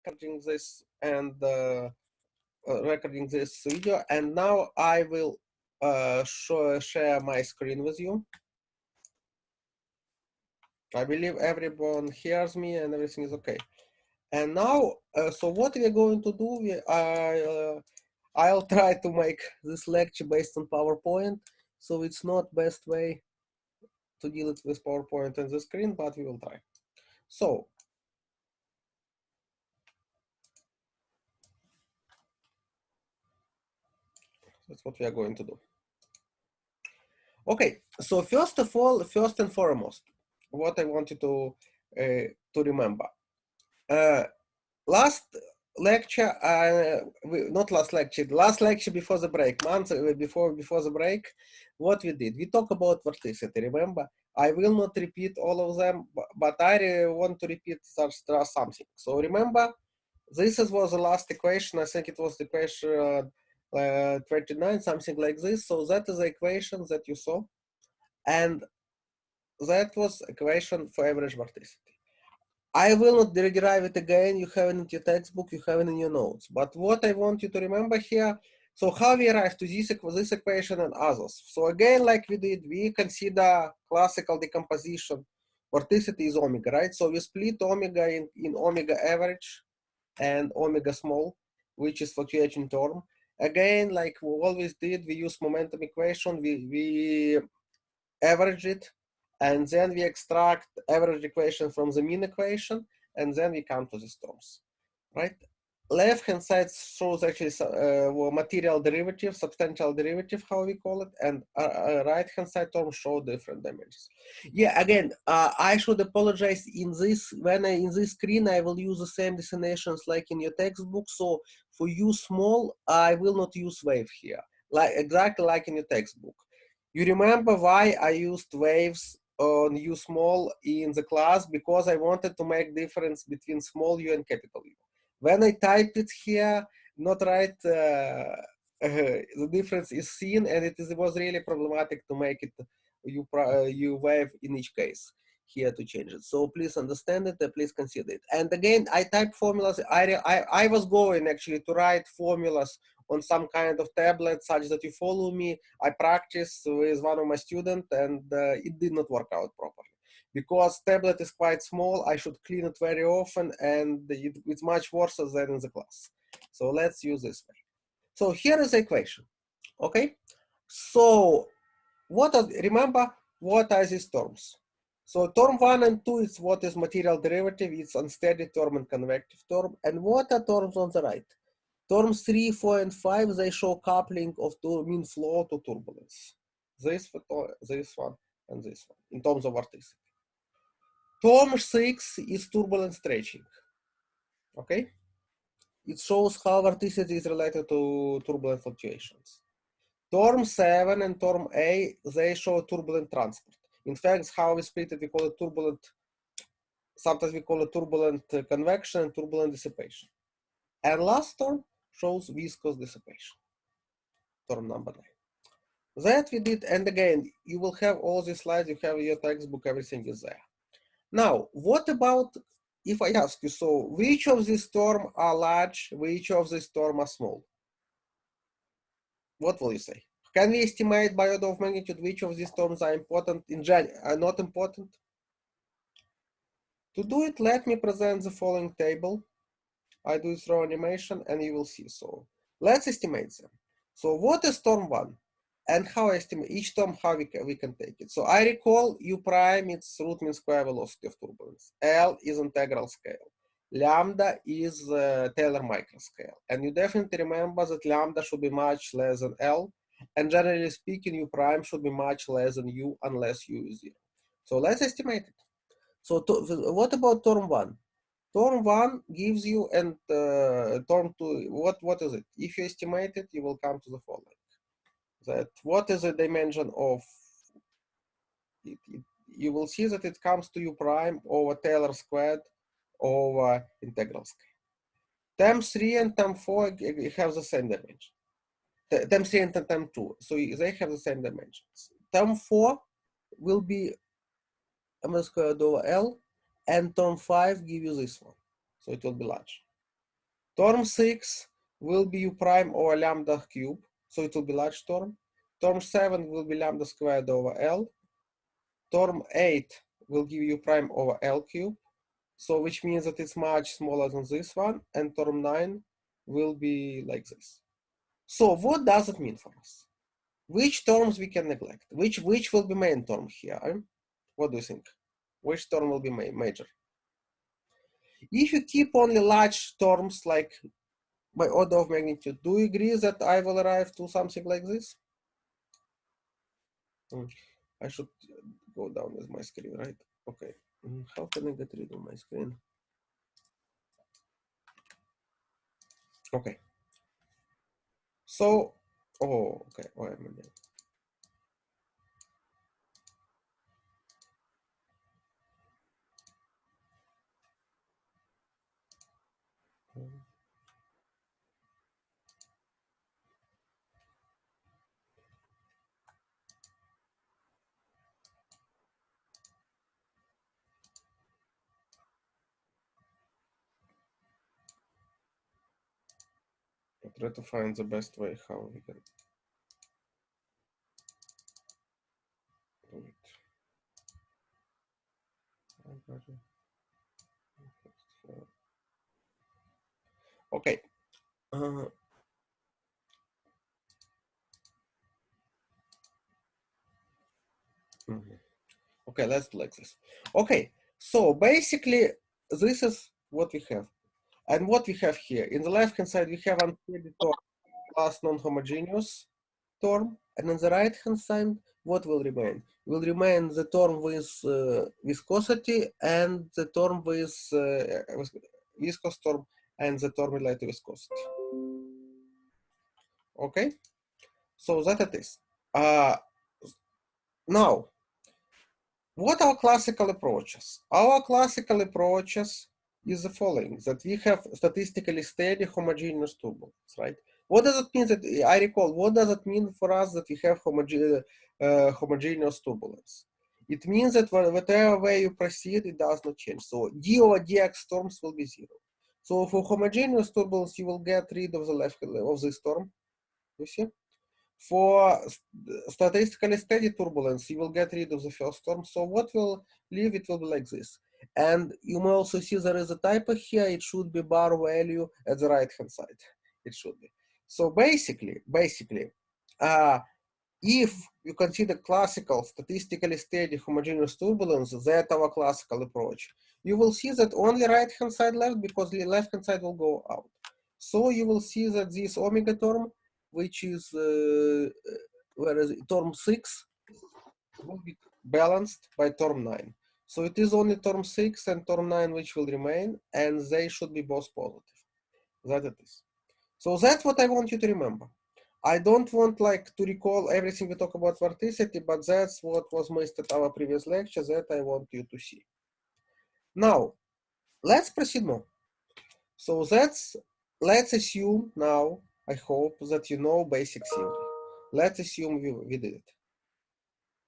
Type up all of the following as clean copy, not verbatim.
recording this and recording this video, and now I will share my screen with you. I believe everyone hears me and everything is okay. And now, so what we are going to do, I'll try to make this lecture based on PowerPoint. So it's not best way to deal it with PowerPoint on the screen, but we will try. So that's what we are going to do. Okay, so first of all, first and foremost, what I want you to remember. Last lecture, not last lecture, last lecture before the break, months before the break, what we did, we talked about vorticity. Remember, I will not repeat all of them, but I want to repeat something. So remember, this was the last equation. I think it was the equation 29, something like this. So that is the equation that you saw, and that was equation for average vorticity. I will not derive it again. You have it in your textbook, you have it in your notes. But what I want you to remember here, so how we arrived to this equation and others. So again, like we did, we consider classical decomposition. Vorticity is omega, right? So we split omega in omega average and omega small, which is fluctuating term. Again, like we always did, we use momentum equation, we average it, and then we extract average equation from the mean equation, and then we come to these terms, right? Left-hand side shows actually material derivative, substantial derivative, how we call it, and right-hand side terms show different dimensions. Yeah, again, I should apologize. In this screen, I will use the same destinations like in your textbook. So for U small, I will not use wave here, like exactly like in your textbook. You remember why I used waves on U small in the class? Because I wanted to make difference between small U and capital U. When I type it here, not right, the difference is seen, and it was really problematic to make it U wave in each case here to change it. So please understand it, please consider it. And again, I type formulas. I was going actually to write formulas on some kind of tablet such that you follow me. I practiced with one of my students, and it did not work out properly. Because tablet is quite small, I should clean it very often, and it's much worse than in the class. So let's use this way. So here is the equation, okay? So remember, what are these terms? So term 1 and 2 is what is material derivative, it's unsteady term and convective term. And what are terms on the right? Terms 3, 4, and 5, they show coupling of mean flow to turbulence. This one, and this one, in terms of vorticity. Term 6 is turbulent stretching, okay? It shows how vorticity is related to turbulent fluctuations. Term 7 and term A, they show turbulent transport. In fact, how we split it, we call it turbulent, sometimes we call it turbulent convection and turbulent dissipation. And last term shows viscous dissipation, term number 9. That we did, and again, you will have all these slides, you have your textbook, everything is there. Now, what about if I ask you, so which of these terms are large, which of these terms are small? What will you say? Can we estimate by order of magnitude which of these terms are important in general, are not important? To do it, let me present the following table. I do it through animation and you will see. So let's estimate them. So what is term 1? And how I estimate each term, how we can take it. So I recall U prime, it's root mean square velocity of turbulence. L is integral scale. Lambda is Taylor microscale. And you definitely remember that lambda should be much less than L. And generally speaking, U prime should be much less than U unless U is 0. So let's estimate it. So what about term 1? Term 1 gives you, and term 2, what is it? If you estimate it, you will come to the following. That what is the dimension of it? You will see that it comes to U prime over Taylor squared over integral scale. Term 3 and term 4 have the same dimension. Term 3 and term 2, so they have the same dimensions. Term 4 will be m squared over L, and term 5 give you this one, so it will be large. Term 6 will be u prime over lambda cube, so it will be large term. Term 7 will be lambda squared over L. Term 8 will give u prime over L cube, so which means that it's much smaller than this one, and term 9 will be like this. So what does it mean for us? Which terms we can neglect? Which will be main term here? What do you think? Which term will be major? If you keep only large terms like by order of magnitude, do you agree that I will arrive to something like this? I should go down with my screen, right? Okay. How can I get rid of my screen? Okay. So, oh, okay. Oh, I'm in there. I try to find the best way how we can do it. Okay. Okay, let's do like this. Okay, so basically, this is what we have. And what we have here, in the left-hand side, we have unsteady term plus non-homogeneous term. And on the right-hand side, what will remain? Will remain the term with viscosity and the term with viscous term and the term related to viscosity. Okay, so that it is. Now, what are classical approaches? Our classical approaches is the following, that we have statistically steady homogeneous turbulence, right? What does it mean that, I recall, what does it mean for us that we have homogeneous turbulence? It means that whatever way you proceed, it does not change. So d over dx terms will be 0. So for homogeneous turbulence, you will get rid of the left of this term, you see? For statistically steady turbulence, you will get rid of the first term. So what will leave, it will be like this. And you may also see there is a typo here. It should be bar value at the right hand side. It should be. So basically, if you consider classical statistically steady homogeneous turbulence, that our classical approach, you will see that only right hand side left, because the left hand side will go out. So you will see that this omega term, which is whereas term 6 will be balanced by term 9. So it is only term 6 and term 9 which will remain, and they should be both positive. That it is. So that's what I want you to remember. I don't want like to recall everything we talk about vorticity, but that's what was missed at our previous lecture that I want you to see. Now, let's proceed more. So let's assume now, I hope that you know basic theory. Let's assume we did it.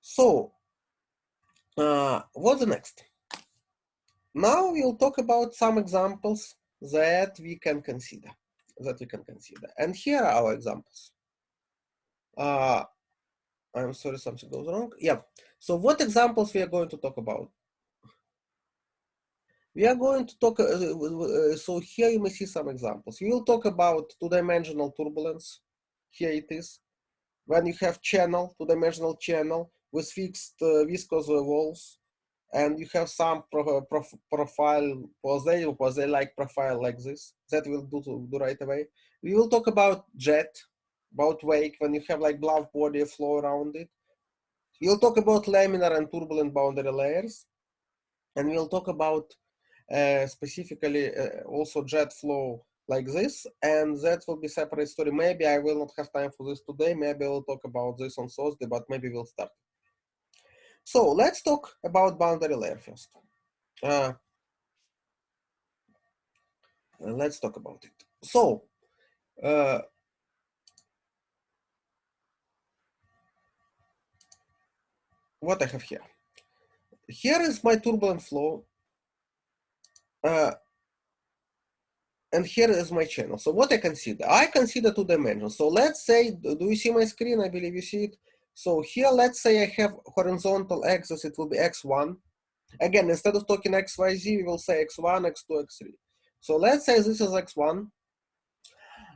So, what's the next? Now we'll talk about some examples that we can consider. And here are our examples. I'm sorry, something goes wrong. Yeah. So what examples we are going to talk about? We are going to talk, so here you may see some examples. We will talk about two-dimensional turbulence. Here it is. When you have channel, two-dimensional channel with fixed viscous walls, and you have some profile, pose like profile like this, that we'll do right away. We will talk about jet, about wake, when you have like bluff body flow around it. We'll talk about laminar and turbulent boundary layers, and we'll talk about specifically also jet flow like this, and that will be separate story. Maybe I will not have time for this today. Maybe I'll talk about this on Thursday, but maybe we'll start. So let's talk about boundary layer first. Let's talk about it. So what I have here. Here is my turbulent flow. and here is my channel. So what I consider? I consider two dimensions. So let's say, do you see my screen? I believe you see it. So here, let's say I have horizontal axis, it will be x1. Again, instead of talking x, y, z, we will say x1, x2, x3. So let's say this is x1.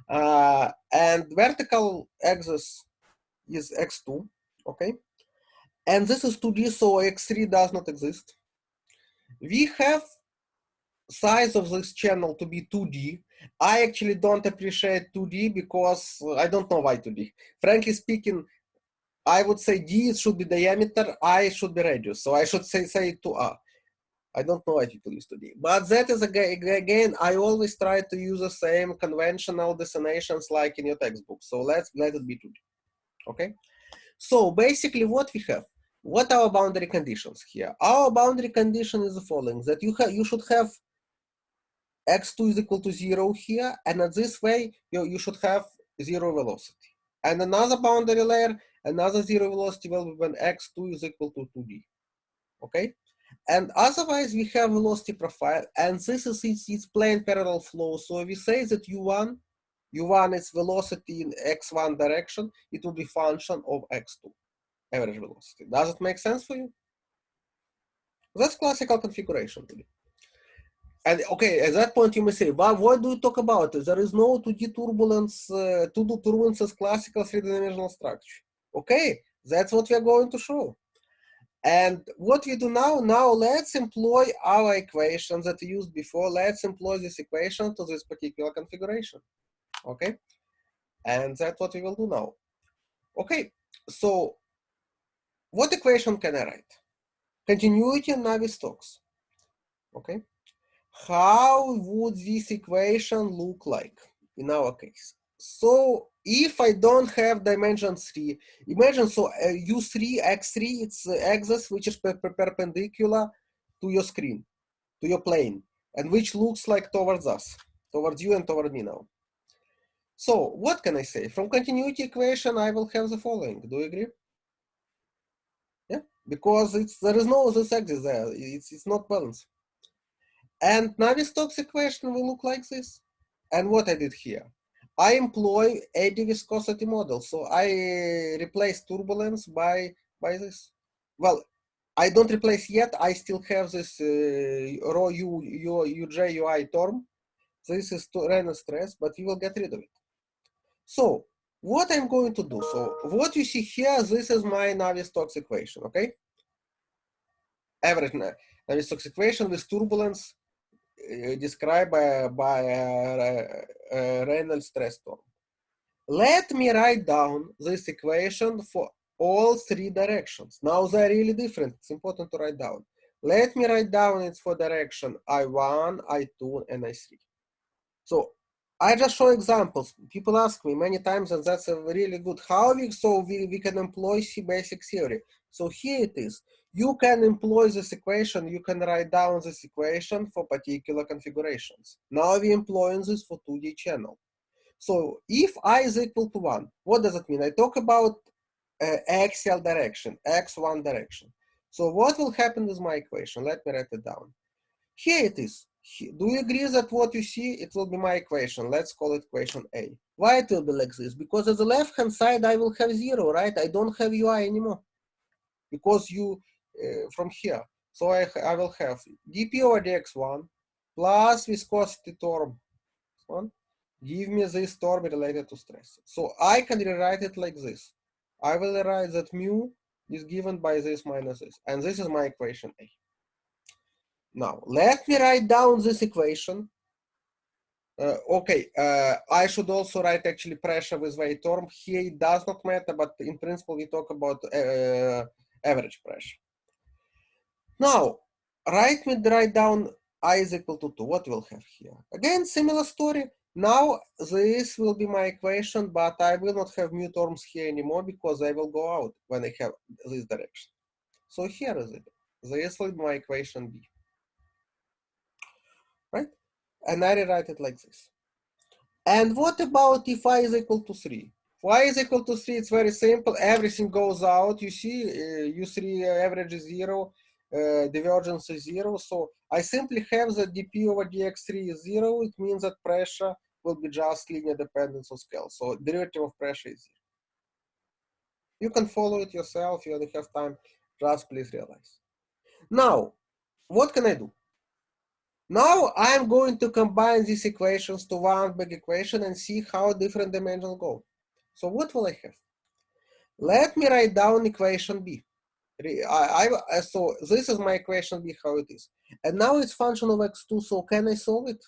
And vertical axis is x2, okay? And this is 2D, so x3 does not exist. We have size of this channel to be 2D. I actually don't appreciate 2D because I don't know why 2D. Frankly speaking, I would say D should be diameter, I should be radius. So I should say 2R. I don't know why people use 2D. But that is, again, I always try to use the same conventional designations like in your textbook. So let it be 2D, okay? So basically what we have, what are our boundary conditions here? Our boundary condition is the following, that you should have x2 is equal to 0 here, and at this way, you should have 0 velocity. And another boundary layer, another 0 velocity will be when x2 is equal to 2d, okay? And otherwise, we have velocity profile, and this is its plane parallel flow. So we say that u1 is velocity in x1 direction, it will be function of x2, average velocity. Does it make sense for you? That's classical configuration. And okay, at that point you may say, well, what do you talk about? There is no 2D turbulence, 2D turbulence is classical three-dimensional structure. Okay, that's what we are going to show. And what we do now let's employ our equation that we used before. Let's employ this equation to this particular configuration. Okay, and that's what we will do now. Okay, so what equation can I write? Continuity and Navier-Stokes. Okay. How would this equation look like in our case? So if I don't have dimension 3, imagine, so U3, X3, it's axis which is perpendicular to your screen, to your plane, and which looks like towards us, towards you and toward me now. So what can I say? From continuity equation, I will have the following. Do you agree? Yeah, because there is no this axis there. It's not balanced. And Navier-Stokes equation will look like this. And what I did here, I employ eddy viscosity model. So I replace turbulence by this. Well, I don't replace yet. I still have this rho uj ui term. This is Reynolds stress, but we will get rid of it. So what I'm going to do, so what you see here, this is my Navier-Stokes equation, okay? Average Navier-Stokes equation with turbulence described by Reynolds stress term. Let me write down this equation for all three directions. Now they're really different. It's important to write down. Let me write down it for direction I1, I2, and I3. So I just show examples. People ask me many times, and that's a really good. How we can employ basic theory. So here it is. You can employ this equation. You can write down this equation for particular configurations. Now we employing this for 2D channel. So if I is equal to 1, what does it mean? I talk about axial direction, x1 direction. So what will happen with my equation? Let me write it down. Here it is. Do you agree that what you see, it will be my equation? Let's call it equation A. Why it will be like this? Because at the left-hand side, I will have 0, right? I don't have ui anymore. Because you, from here. So I will have dp over dx1 plus viscosity term 1. Give me this term related to stress. So I can rewrite it like this. I will write that mu is given by this minus this. And this is my equation A. Now, let me write down this equation. I should also write actually pressure with weight term. Here it does not matter, but in principle, we talk about average pressure. Now, write down I is equal to 2. What we'll have here? Again, similar story. Now, this will be my equation, but I will not have mu terms here anymore because I will go out when I have this direction. So here is it. This will be my equation B. Right? And I rewrite it like this. And what about if I is equal to 3? If I is equal to 3, it's very simple. Everything goes out. You see, U3 average is 0. divergence is 0. So I simply have that dp over dx3 is 0. It means that pressure will be just linear dependence on scale. So derivative of pressure is 0. You can follow it yourself. You don't have time. Just please realize. Now, what can I do? Now I'm going to combine these equations to one big equation and see how different dimensions go. So what will I have? Let me write down equation B. So this is my equation B, how it is. And now it's function of x2, so can I solve it?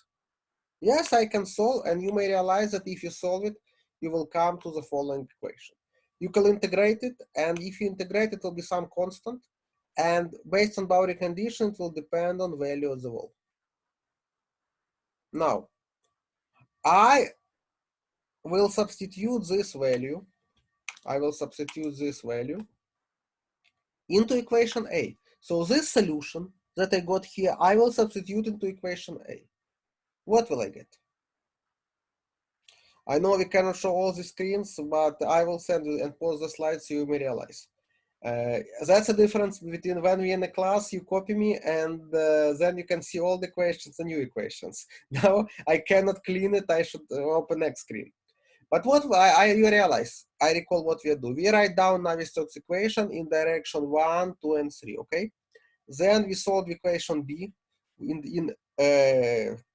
Yes, I can solve, and you may realize that if you solve it, you will come to the following equation. You can integrate it, and if you integrate, it will be some constant, and based on boundary condition, it will depend on value of the wall. Now, I will substitute this value. I will substitute this value into equation A. So this solution that I got here, I will substitute into equation A. What will I get? I know we cannot show all the screens, but I will send you and pause the slides so you may realize. That's the difference between when we're in a class, you copy me, and then you can see all the questions and new equations. Now I cannot clean it, I should open next screen. But what you realize, I recall what we do. We write down Navier-Stokes equation in direction 1, 2, and 3, okay? Then we solve equation B in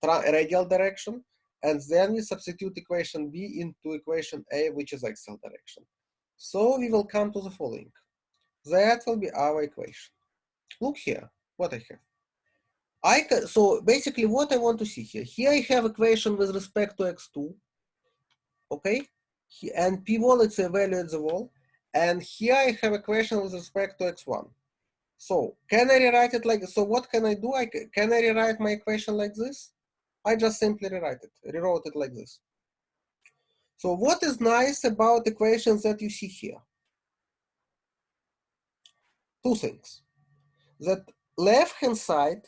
radial direction, and then we substitute equation B into equation A, which is axial direction. So we will come to the following. That will be our equation. Look here, what I have. So basically what I want to see here. Here I have equation with respect to x2, okay? And p wall, it's a value at the wall. And here I have equation with respect to x1. So can I rewrite it like, so what can I do? Can I rewrite my equation like this? I just simply rewrote it like this. So what is nice about equations that you see here? Two things. That left-hand side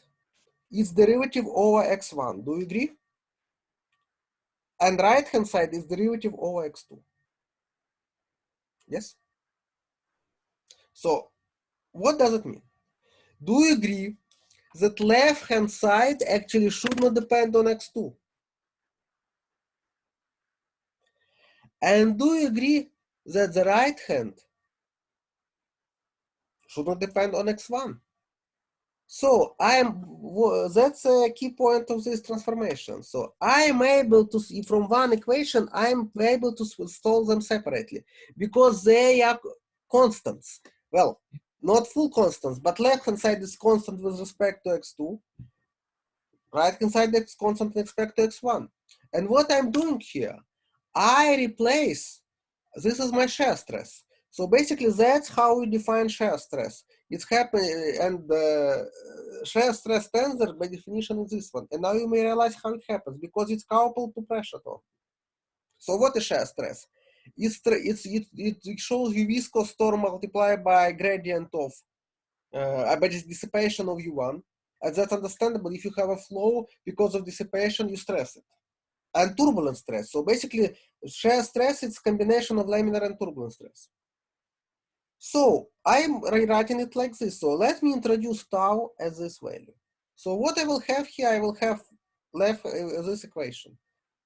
is derivative over x1. Do you agree? And right-hand side is derivative over x2. Yes? So what does it mean? Do you agree that left-hand side actually should not depend on x2? And do you agree that the right hand should not depend on x1? So that's a key point of this transformation. So I am able to see from one equation, I am able to solve them separately because they are constants. Well, not full constants, but left hand side is constant with respect to x2. Right hand side is constant with respect to x1. And what I'm doing here, I replace, this is my shear stress. So basically that's how we define shear stress. It's happening, and shear stress tensor by definition is this one. And now you may realize how it happens because it's coupled to pressure torque. So what is shear stress? It shows you viscous torque multiplied by gradient of by dissipation of U1. And that's understandable. If you have a flow, because of dissipation, you stress it. And turbulent stress. So basically, shear stress is a combination of laminar and turbulent stress. So I'm rewriting it like this. So let me introduce tau as this value. So what I will have here, I will have left this equation.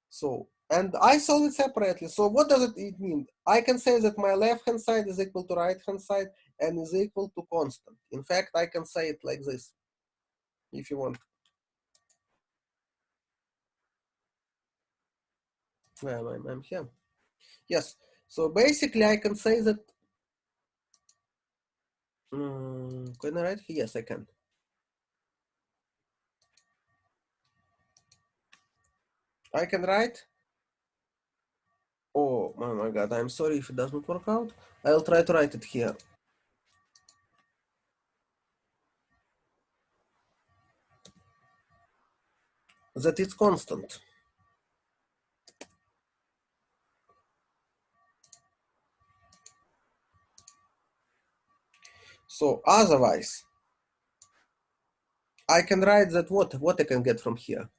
So, and I solve it separately. So what does it mean? I can say that my left-hand side is equal to right-hand side and is equal to constant. In fact, I can say it like this, if you want. I'm here. Yes. So basically, I can say that. Can I write? Yes, I can. I can write. Oh my God! I'm sorry if it doesn't work out. I'll try to write it here. That it's constant. So otherwise, I can write that what I can get from here.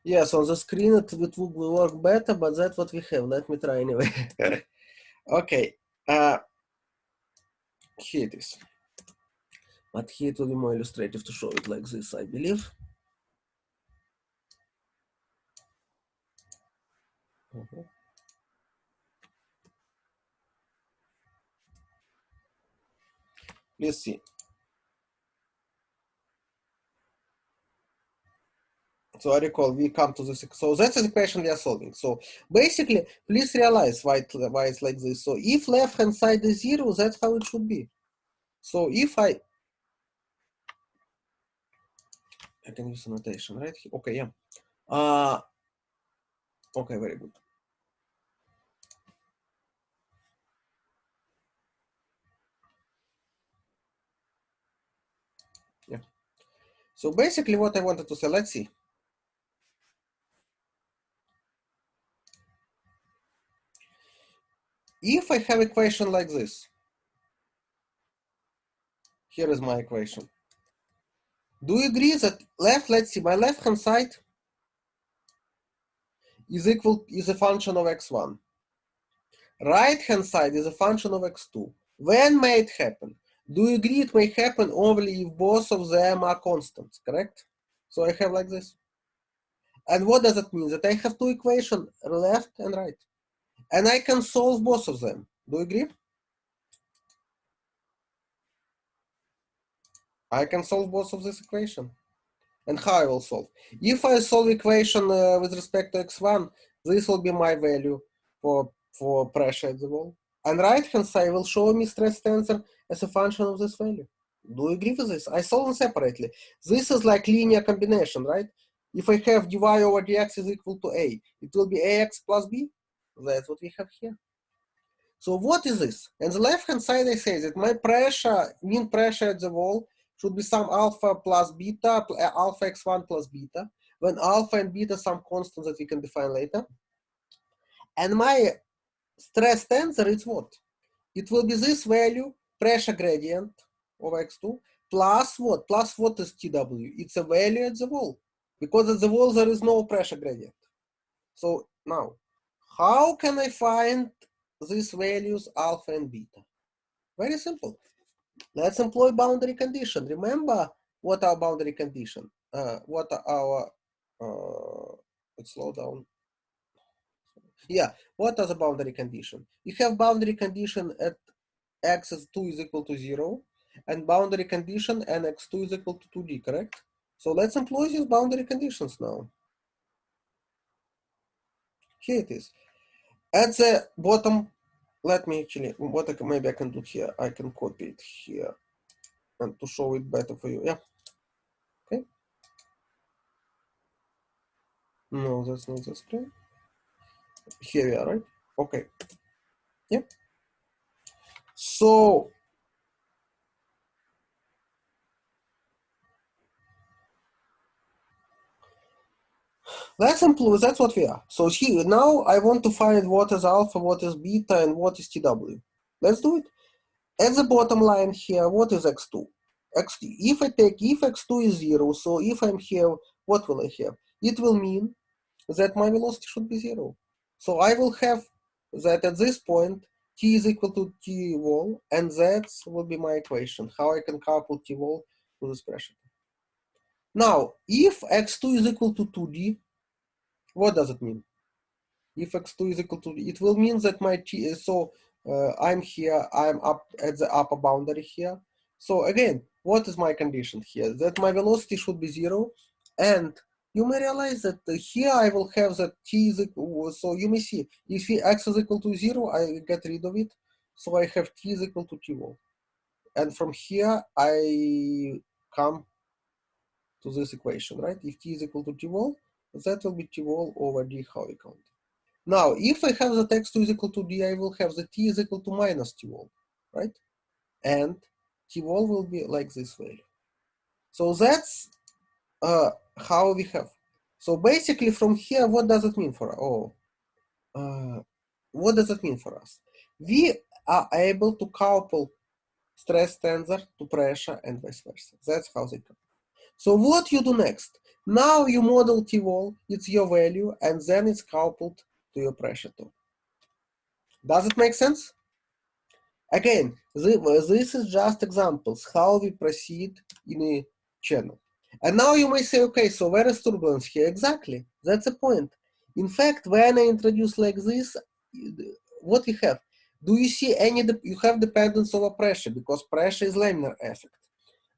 Yes, on the screen it would work better, but that's what we have. Let me try anyway. Okay, here it is. But here it will be more illustrative to show it like this, I believe. Let's see. So I recall we come to this. So that's the equation we are solving. So basically, please realize why it's like this. So if left hand side is 0, that's how it should be. So if I can use a notation, right? Okay, yeah. Okay, very good. Yeah. So basically what I wanted to say, let's see. If I have equation like this, here is my equation. Do you agree that let's see, my left hand side is a function of x1. Right hand side is a function of x2. When may it happen? Do you agree it may happen only if both of them are constants, correct? So I have like this. And what does it mean? That I have two equations, left and right. And I can solve both of them. Do you agree? I can solve both of this equation. And how I will solve? If I solve equation with respect to x1, this will be my value for pressure at the wall. And right hand side will show me stress tensor as a function of this value. Do you agree with this? I solve them separately. This is like linear combination, right? If I have dy over dx is equal to a, it will be ax plus b. That's what we have here. So what is this? On the left hand side, I say that my pressure, mean pressure at the wall, should be some alpha plus beta, alpha x1 plus beta, when alpha and beta some constants that we can define later. And my stress tensor is what? It will be this value, pressure gradient of x2, plus what? Plus what is TW? It's a value at the wall. Because at the wall there is no pressure gradient. So now, how can I find these values alpha and beta? Very simple. Let's employ boundary condition. Remember what our boundary condition? What our let's slow down. Yeah, what are the boundary condition? You have boundary condition at x2 is equal to 0, and boundary condition and x2 is equal to 2d, correct? So let's employ these boundary conditions now. Here it is. At the bottom, let me actually, what maybe I can do here, I can copy it here and to show it better for you. Yeah. Okay. No, that's not the screen. Here we are, right? Okay. Yeah. So let's employ, that's what we are. So here, now I want to find what is alpha, what is beta, and what is TW. Let's do it. At the bottom line here, what is x2? X2, if I take, if x2 is 0, so if I'm here, what will I have? It will mean that my velocity should be 0. So I will have that at this point, t is equal to t wall, and that will be my equation, how I can couple t wall to this pressure. Now, if x2 is equal to 2d, what does it mean? If x2 is equal to, it will mean that my t, so I'm here, I'm up at the upper boundary here. So again, what is my condition here? That my velocity should be 0, and you may realize that here I will have that t is equal, so you may see, if x is equal to 0, I get rid of it, so I have t is equal to t wall. And from here, I come to this equation, right? If t is equal to t wall, that will be t wall over d Howe count. Now, if I have the x2 is equal to d, I will have the t is equal to minus t wall, right? And t wall will be like this value. So that's how we have. So basically from here, what does it mean for us? What does it mean for us? We are able to couple stress tensor to pressure and vice versa. That's how they come. So what you do next? Now you model T-wall, it's your value, and then it's coupled to your pressure too. Does it make sense? Again, this is just examples how we proceed in a channel. And now you may say, okay, so where is turbulence here? Exactly, that's the point. In fact, when I introduce like this, what we have? Do you see any, you have dependence over pressure because pressure is laminar effect.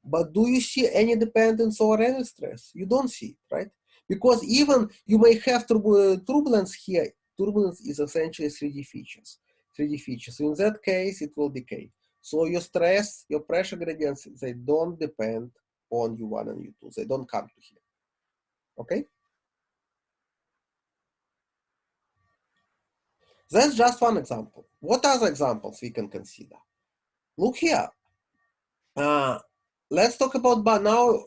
But do you see any dependence over any stress? You don't see it, right? Because even you may have turbulence here. Turbulence is essentially 3D features. 3D features. So in that case, it will decay. So your stress, your pressure gradients, they don't depend on U1 and U2. They don't come to here. Okay? That's just one example. What other examples we can consider? Look here. Let's talk about now.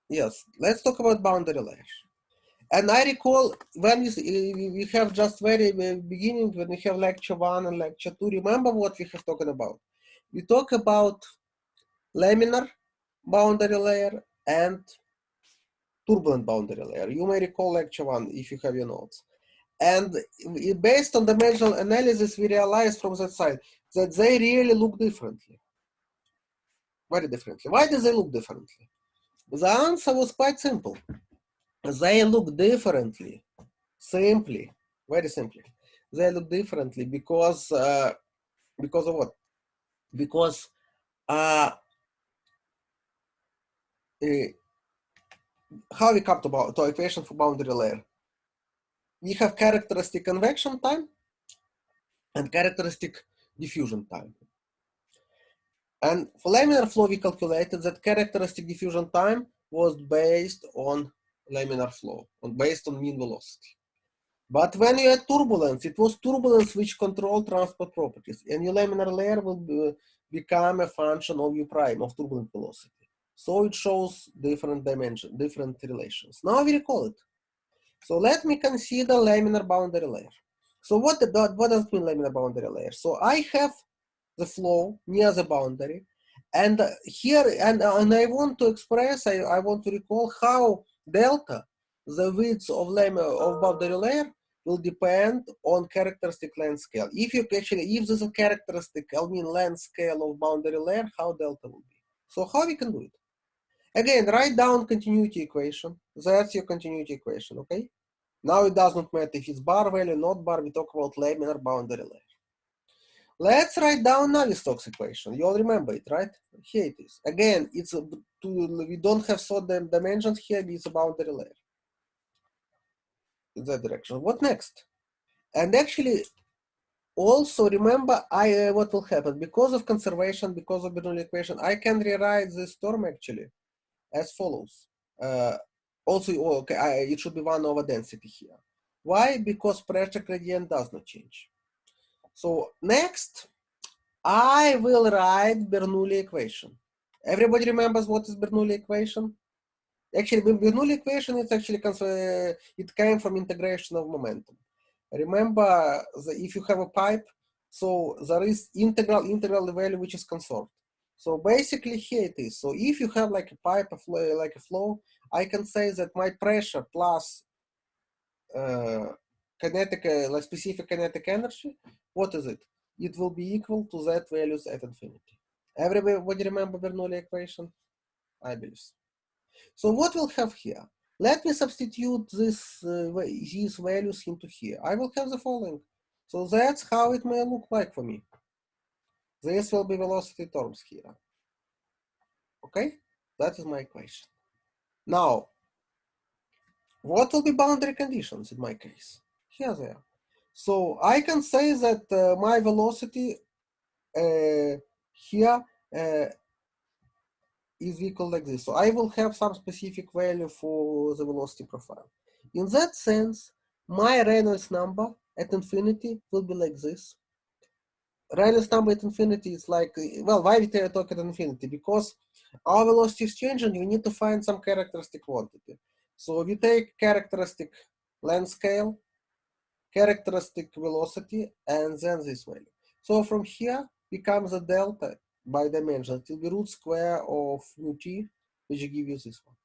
Yes, let's talk about boundary layers. And I recall when we have just very beginning, when we have lecture 1 and lecture 2, remember what we have talked about? We talk about laminar boundary layer and turbulent boundary layer. You may recall lecture 1 if you have your notes. And based on dimensional analysis, we realized from that side that they really look differently. Very differently. Why do they look differently? The answer was quite simple. They look differently, simply, very simply. They look differently because of what? Because how we come to equation for boundary layer? We have characteristic convection time and characteristic diffusion time. And for laminar flow, we calculated that characteristic diffusion time was based on laminar flow, based on mean velocity. But when you had turbulence, it was turbulence which controlled transport properties, and your laminar layer will become a function of U prime, of turbulent velocity. So it shows different dimensions, different relations. Now we recall it. So let me consider laminar boundary layer. So what does it mean, laminar boundary layer? So I have the flow near the boundary, and here, and I want to express, I want to recall how delta, the width of boundary layer, will depend on characteristic length scale. If you actually, if there's a characteristic, I mean length scale of boundary layer, how delta will be. So how we can do it? Again, write down continuity equation. That's your continuity equation, okay? Now it does not matter if it's bar value, not bar, we talk about laminar boundary layer. Let's write down Navier-Stokes equation. You all remember it, right? Here it is. Again, it's we don't have so dimensions here, it's a boundary layer. In that direction. What next? And actually, also remember what will happen. Because of conservation, because of Bernoulli equation, I can rewrite this term actually as follows. Also, okay, it should be 1 over density here. Why? Because pressure gradient does not change. So next, I will write Bernoulli equation. Everybody remembers what is Bernoulli equation? Actually, Bernoulli equation is actually it came from integration of momentum. Remember, if you have a pipe, so there is integral value which is conserved. So basically here it is. So if you have like a pipe, like a flow, I can say that my pressure plus kinetic, like specific kinetic energy, what is it? It will be equal to z values at infinity. Everybody remember Bernoulli equation? I believe so. So what we'll have here? Let me substitute these values into here. I will have the following. So that's how it may look like for me. This will be velocity terms here. Okay? That is my equation. Now, what will be boundary conditions in my case? Here they are. So I can say that my velocity here is equal like this. So I will have some specific value for the velocity profile. In that sense, my Reynolds number at infinity will be like this. Reynolds number at infinity is like, well, why we talk at infinity? Because our velocity is changing, we need to find some characteristic quantity. So we take characteristic length scale, characteristic velocity, and then this value. So from here becomes a delta by dimension. It will be root square of mu t which give you this one.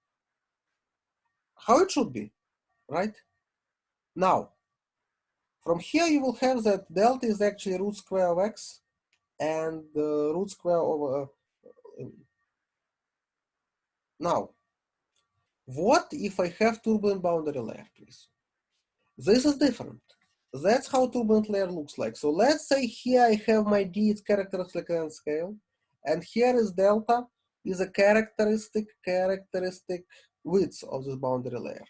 How it should be, right? Now, from here you will have that delta is actually root square of x and the root square of now. What if I have turbulent boundary layer, please? This is different. That's how turbulent layer looks like. So let's say here I have my d, it's characteristic length scale, and here is delta is a characteristic width of this boundary layer.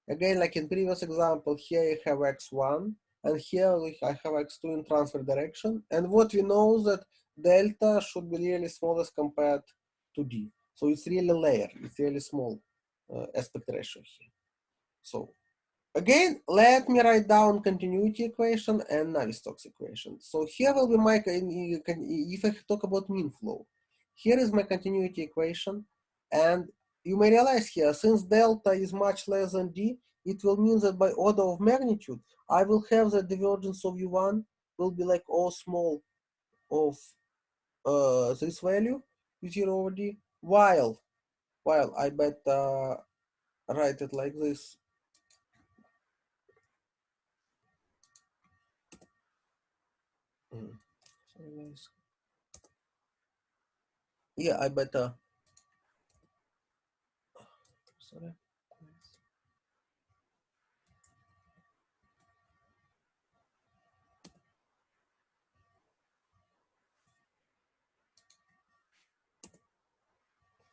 Again, like in previous example, here I have x1, and here I have x2 in transfer direction. And what we know is that delta should be really small as compared to d. So it's really layer, it's really small aspect ratio here. So again, let me write down continuity equation and Navier-Stokes equation. So here will be my, if I talk about mean flow, here is my continuity equation. And you may realize here, since delta is much less than d, it will mean that by order of magnitude, I will have the divergence of u1 will be like O small of this value, u0 over d, while I better write it like this. Yeah, I better. Sorry.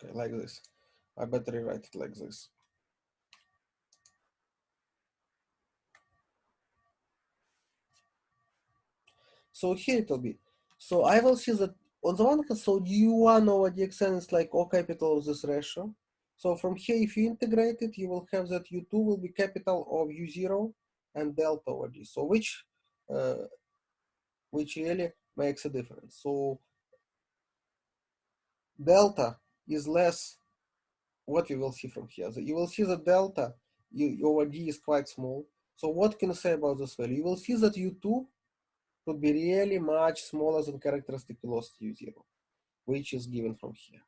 Okay, like this. I better rewrite it like this. So here it will be. So I will see that on the one hand, so u1 over dxn is like O capital of this ratio. So from here, if you integrate it, you will have that u2 will be capital of u0 and delta over d. So which really makes a difference. So delta is less what you will see from here. So you will see that delta over d is quite small. So what can you say about this value? You will see that u2 would be really much smaller than characteristic velocity u0, which is given from here.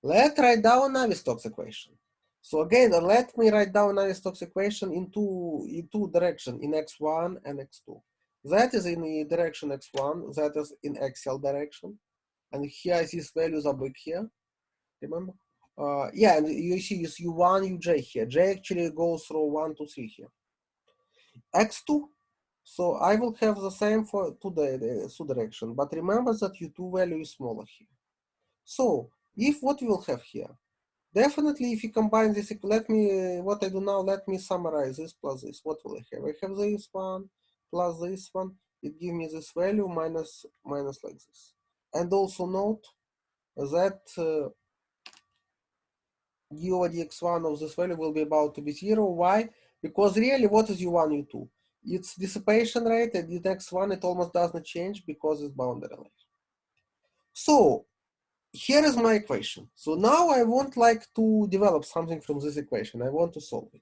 Let's write down Navier-Stokes equation. So again, let me write down Navier-Stokes equation in two directions, in x1 and x2. That is in the direction x1, that is in axial direction. And here these values are big here, remember? Yeah, and you see is u1, uj here. J actually goes through 1, 2, 3 here. x2, so I will have the same for two direction, but remember that u2 value is smaller here. So if what we will have here, definitely if you combine this, what I do now, let me summarize this plus this. What will I have? I have this one plus this one. It gives me this value minus like this. And also note that d over dx1 of this value will be about to be 0. Why? Because really, what is u1, u2? Its dissipation rate, and in x1 it almost doesn't change because it's boundary layer. So here is my equation. So now I want like to develop something from this equation. I want to solve it.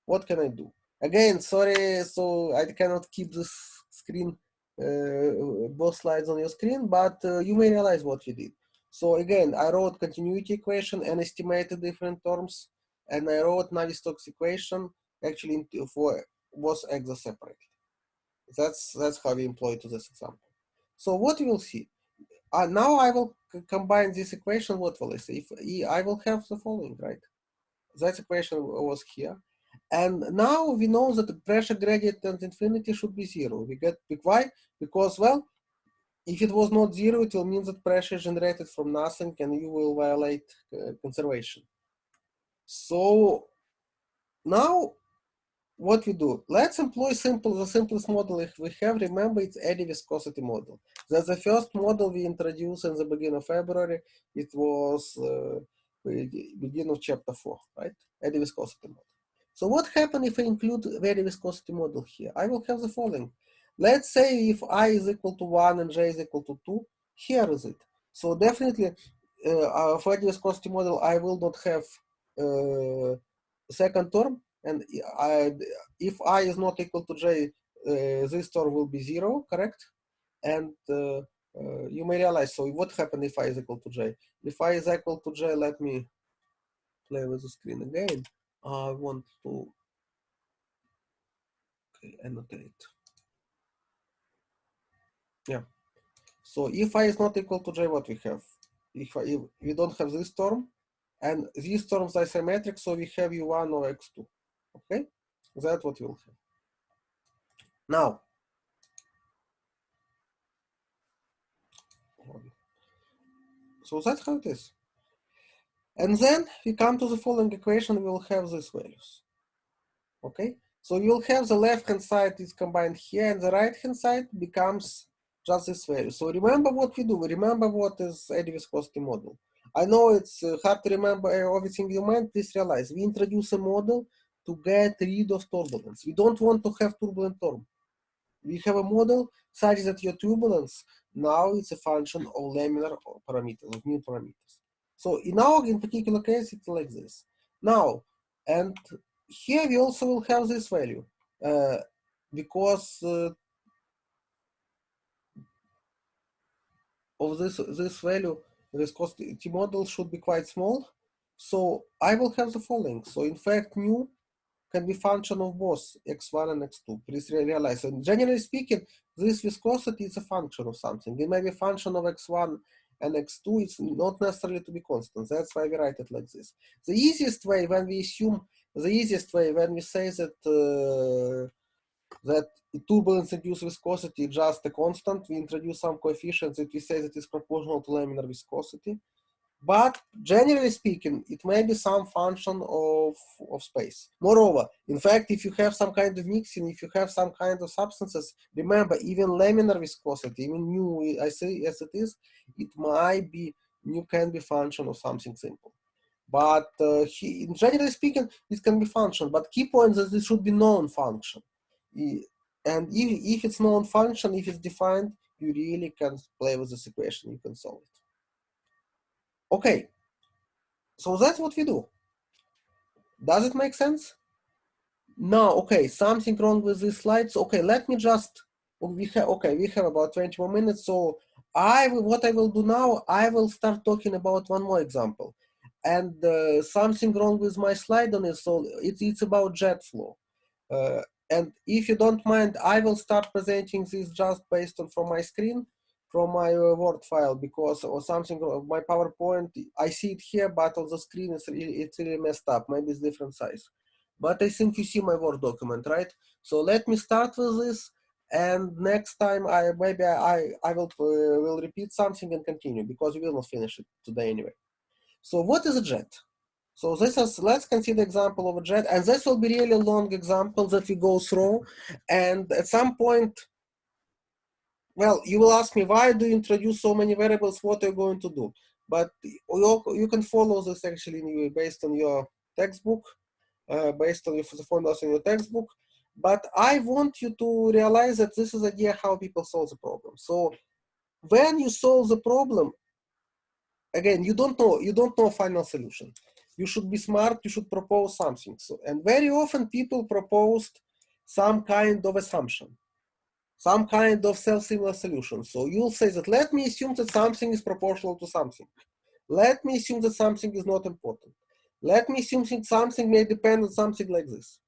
What can I do? Again, sorry, so I cannot keep this screen, both slides on your screen, but you may realize what we did. So again, I wrote continuity equation and estimated different terms, and I wrote Navier-Stokes equation actually for both axes separately. That's how we employ to this example. So what you will see, now I will combine this equation. What will I say? If I will have the following, right? That equation was here. And now we know that the pressure gradient at infinity should be 0. We get why? Because, well, if it was not 0, it will mean that pressure is generated from nothing and you will violate conservation. So now what we do, let's employ the simplest model if we have. Remember, it's eddy viscosity model. That's the first model we introduced in the beginning of February. It was beginning of chapter 4, right? Eddy viscosity model. So what happens if I include very viscosity model here? I will have the following. Let's say if I is equal to 1 and j is equal to 2, here is it. So definitely for eddy viscosity model, I will not have second term, and if I is not equal to j, this term will be 0, correct? And you may realize, so what happens if I is equal to j? If I is equal to j, let me play with the screen again. I want to annotate. Yeah. So if I is not equal to j, what we have? If we don't have this term, and these terms are symmetric, so we have u1 or x2. Okay, that's what we'll have. Now, so that's how it is. And then we come to the following equation, we will have these values. Okay, so you'll have the left-hand side is combined here, and the right-hand side becomes just this value. So remember what we do. Remember what is eddy viscosity model. I know it's hard to remember everything you meant. Please realize we introduce a model to get rid of turbulence. We don't want to have turbulent term. We have a model such that your turbulence now is a function of laminar parameters, of new parameters. So in particular case, it's like this. Now, and here we also will have this value because of this value, the viscosity model should be quite small. So I will have the following. So in fact, mu can be function of both x1 and x2. Please realize, and generally speaking, this viscosity is a function of something. It may be a function of x1 and x2. It's not necessarily to be constant. That's why we write it like this. The easiest way when we assume, the easiest way when we say that that turbulence-induced viscosity is just a constant, we introduce some coefficients that we say that is proportional to laminar viscosity. But generally speaking, it may be some function of space. Moreover, in fact, if you have some kind of mixing, if you have some kind of substances, remember, even laminar viscosity, even mu, I say as it is, it might be, mu can be function of something simple. But generally speaking, it can be function. But key point is that it should be known function. And if it's known function, if it's defined, you really can play with this equation, you can solve it. Okay, so that's what we do. Does it make sense? No, okay, something wrong with these slides. Okay, let me just, we have about 20 more minutes. So what I will do now, I will start talking about one more example. And something wrong with my slide on it, so it's about jet flow. And if you don't mind, I will start presenting this just based on from my screen, from my Word file, because or something, my PowerPoint, I see it here, but on the screen it's really messed up. Maybe it's different size. But I think you see my Word document, right? So let me start with this, and next time I will repeat something and continue, because we will not finish it today anyway. So what is a jet? So this is, let's consider example of a jet, and this will be really long example that we go through. And at some point, well, you will ask me, why do you introduce so many variables? What are you going to do? But you can follow this actually based on your textbook, based on the formulas in your textbook. But I want you to realize that this is idea how people solve the problem. So when you solve the problem, again, you don't know final solution. You should be smart, you should propose something. So, and very often people proposed some kind of assumption, some kind of self-similar solution. So you'll say that, let me assume that something is proportional to something. Let me assume that something is not important. Let me assume that something may depend on something like this.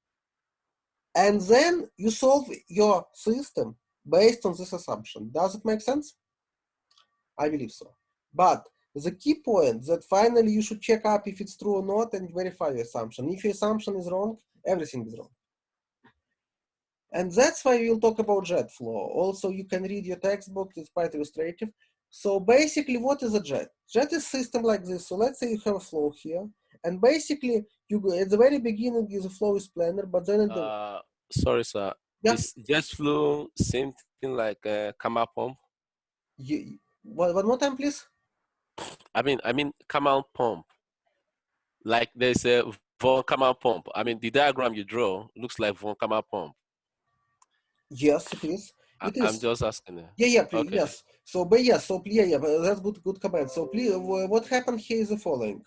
And then you solve your system based on this assumption. Does it make sense? I believe so. But the key point that finally you should check up if it's true or not and verify your assumption. If your assumption is wrong, everything is wrong. And that's why we'll talk about jet flow. Also, you can read your textbook, it's quite illustrative. So basically, what is a jet? Jet is a system like this. So let's say you have a flow here. And basically, you go, at the very beginning, the flow is planar, but then sorry, sir. Yeah. Is jet flow same thing like a camel pump? One more time, please. I mean camel pump. Like there's a von Kamel pump. I mean, the diagram you draw looks like von Kamel pump. Yes, it is. I'm just asking. Yeah, Okay. yes. So, but yes, so yeah, but that's good comment. So, please, what happened here is the following.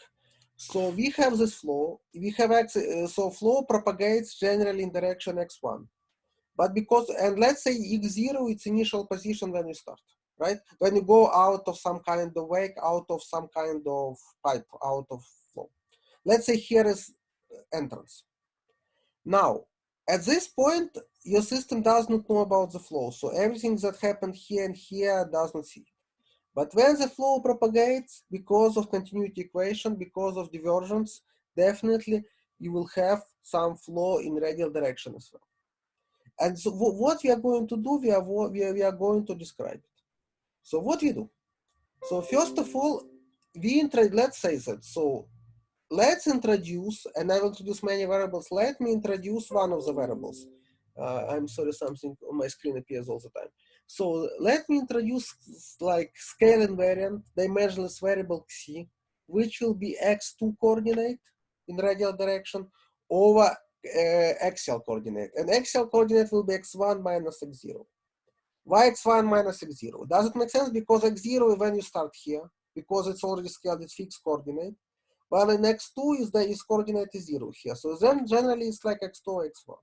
So we have this flow. We have so flow propagates generally in direction x1, but because and let's say x0 its initial position when you start, right? When you go out of some kind of wake, out of some kind of pipe, out of flow. let's say here is entrance. Now, at this point, your system does not know about the flow. So everything that happened here and here does not see. But when the flow propagates, because of continuity equation, because of divergence, definitely you will have some flow in radial direction as well. And so what we are going to do, we are going to describe it. So what we do? So first of all, let's say that. So let's introduce, and I will introduce many variables. Let me introduce one of the variables. I'm sorry, something on my screen appears all the time. So let me introduce like scale invariant dimensionless variable x, which will be x2 coordinate in radial direction over axial coordinate. And axial coordinate will be x1 minus x0. Why x1 minus x0? Does it make sense? Because x0 when you start here, because it's already scaled, it's fixed coordinate. While in x2 is coordinate is 0 here. So then generally it's like x2 or x1.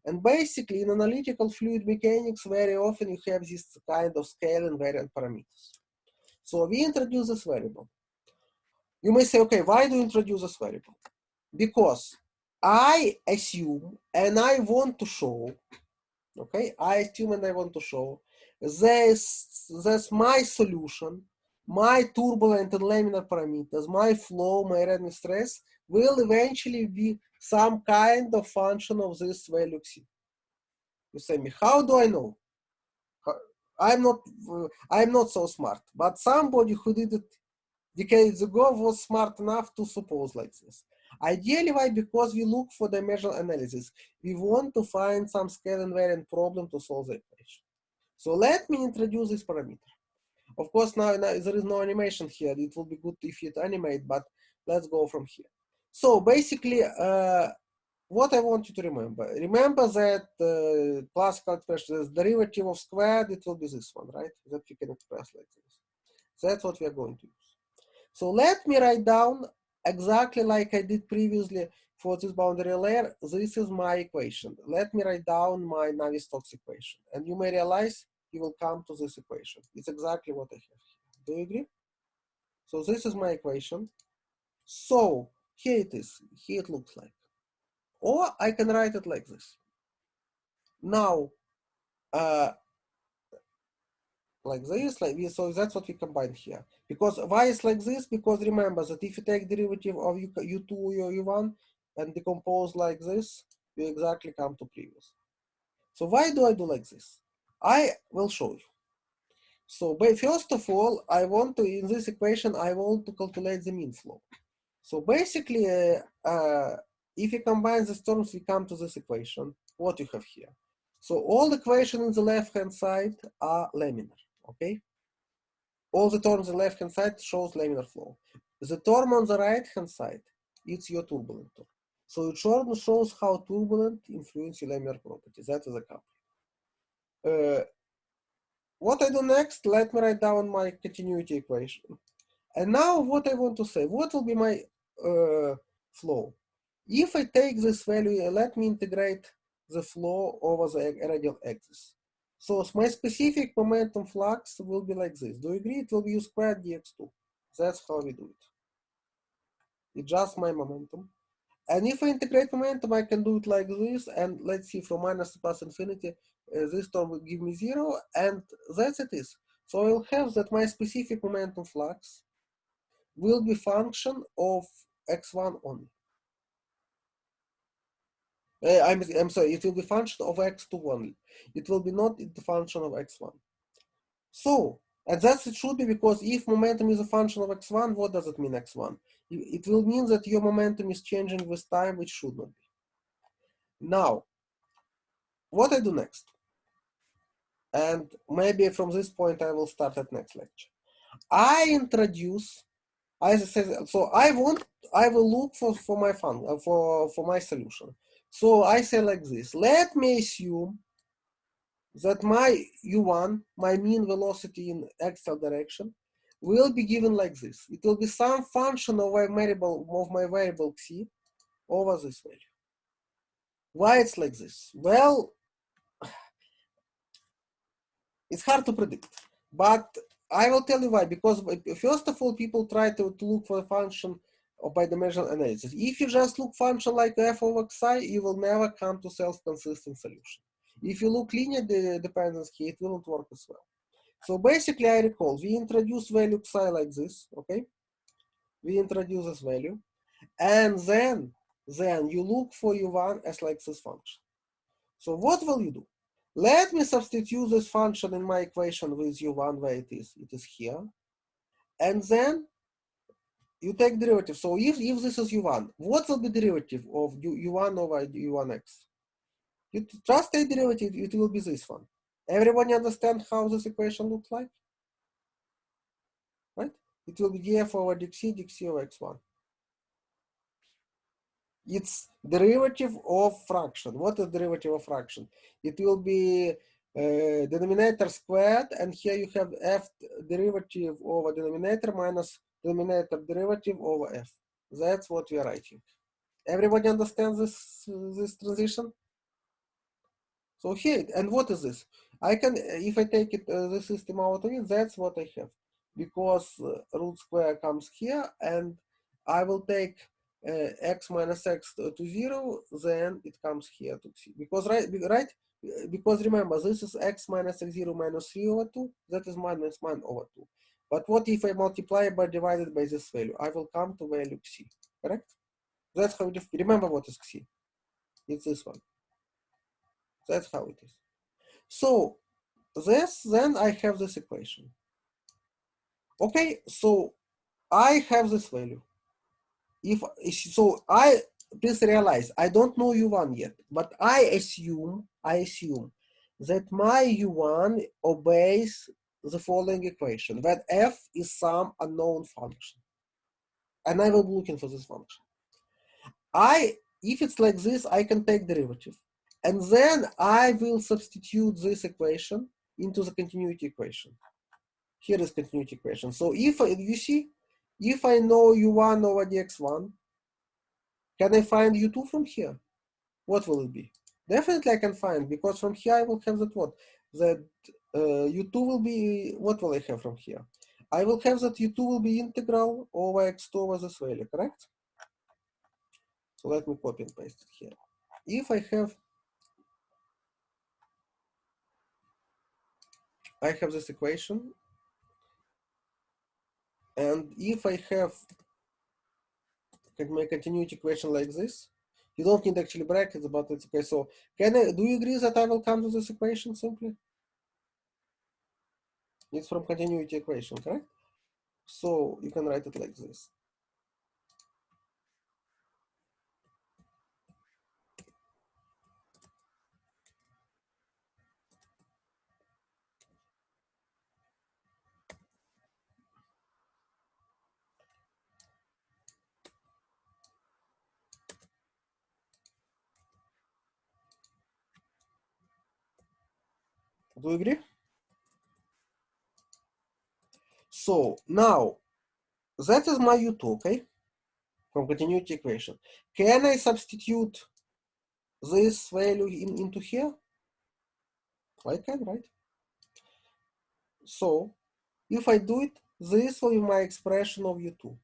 And basically in analytical fluid mechanics, very often you have this kind of scale invariant parameters. So we introduce this variable. You may say, okay, why do you introduce this variable? Because I assume and I want to show, okay, I assume and I want to show that's my solution, my turbulent and laminar parameters, my flow, my random stress will eventually be some kind of function of this value x. You say me, how do I know? I'm not so smart, but somebody who did it decades ago was smart enough to suppose like this. Ideally, why? Because we look for dimensional analysis. We want to find some scale invariant problem to solve the equation. So let me introduce this parameter. Of course, now there is no animation here. It will be good if it animate, but let's go from here. So basically, what I want you to remember that classical expression is derivative of squared, it will be this one, right? That we can express like this. That's what we are going to use. So let me write down exactly like I did previously for this boundary layer. This is my equation. Let me write down my Navier-Stokes equation. And you may realize you will come to this equation. It's exactly what I have here. Do you agree? So this is my equation. So here it is. Here it looks like. Or I can write it like this. Now, like this, like this. So that's what we combine here. Because why is like this? Because remember that if you take derivative of u2 or u1 and decompose like this, you exactly come to previous. So why do I do like this? I will show you. So first of all, I want to, in this equation, I want to calculate the mean flow. So basically, if you combine these terms, we come to this equation, what you have here. So all the equations on the left-hand side are laminar, okay? All the terms on the left-hand side shows laminar flow. The term on the right-hand side, it's your turbulent term. So it shows how turbulent influence your laminar properties. That is a couple. What I do next, let me write down my continuity equation. And now what I want to say, what will be my flow? If I take this value, let me integrate the flow over the radial axis. So my specific momentum flux will be like this. Do you agree? It will be u squared dx2. That's how we do it. It's just my momentum. And if I integrate momentum, I can do it like this. And let's see, from minus to plus infinity, this term will give me 0. And that's it is. So I will have that my specific momentum flux will be function of x1 only. I'm sorry, it will be function of x2 only. It will be not the function of x1. So, and that's it should be, because if momentum is a function of x1, what does it mean x1? It will mean that your momentum is changing with time, which should not be. Now, what I do next? And maybe from this point I will start at next lecture. I introduce, as I said, so I will look for my for my solution. So I say like this, let me assume that my u1, my mean velocity in axial direction, will be given like this. It will be some function of my variable x over this value. Why it's like this? Well, it's hard to predict, but I will tell you why. Because first of all, people try to look for a function or bidimensional analysis. If you just look function like f over xi, you will never come to self-consistent solution. If you look linear dependency, it won't work as well. So basically, I recall we introduced value xi like this, okay? We introduce this value, and then you look for u1 as like this function. So what will you do? Let me substitute this function in my equation with u1 where it is. It is here. And then you take derivative. So if this is u1, what will be derivative of u1 over u1x? You just take derivative, it will be this one. Everybody understand how this equation looks like? Right? It will be df over dx over x1. It's derivative of fraction. What is derivative of fraction? It will be denominator squared, and here you have f derivative over denominator minus denominator derivative over f. That's what we are writing. Everybody understands this transition? So here, and what is this? I can, if I take it the system out of it, that's what I have. Because root square comes here, and I will take x minus x to 0, then it comes here to c. Because because remember, this is x minus x0 minus 3 over 2, that is minus 1 over 2. But what if I multiply by divided by this value? I will come to value c, correct? That's how it is. Remember what is c? It's this one. That's how it is. So then I have this equation. Okay, so I have this value. Please realize I don't know u1 yet, but I assume that my u1 obeys the following equation, that f is some unknown function, and I will be looking for this function. If it's like this, I can take derivative, and then I will substitute this equation into the continuity equation. Here is continuity equation. So if you see, if I know u1 over dx1, can I find u2 from here? What will it be? Definitely I can find, because from here I will have that what? That u2 will be, what will I have from here? I will have that u2 will be integral over x2 over this value, correct? So let me copy and paste it here. If I have this equation, and if I have my continuity equation like this, you don't need actually brackets, but it's okay. So do you agree that I will come to this equation simply? It's from continuity equation, correct? So you can write it like this. Do you agree? So now that is my u2, okay? From continuity equation. Can I substitute this value into here? I can, right? So if I do it, this will be my expression of u2.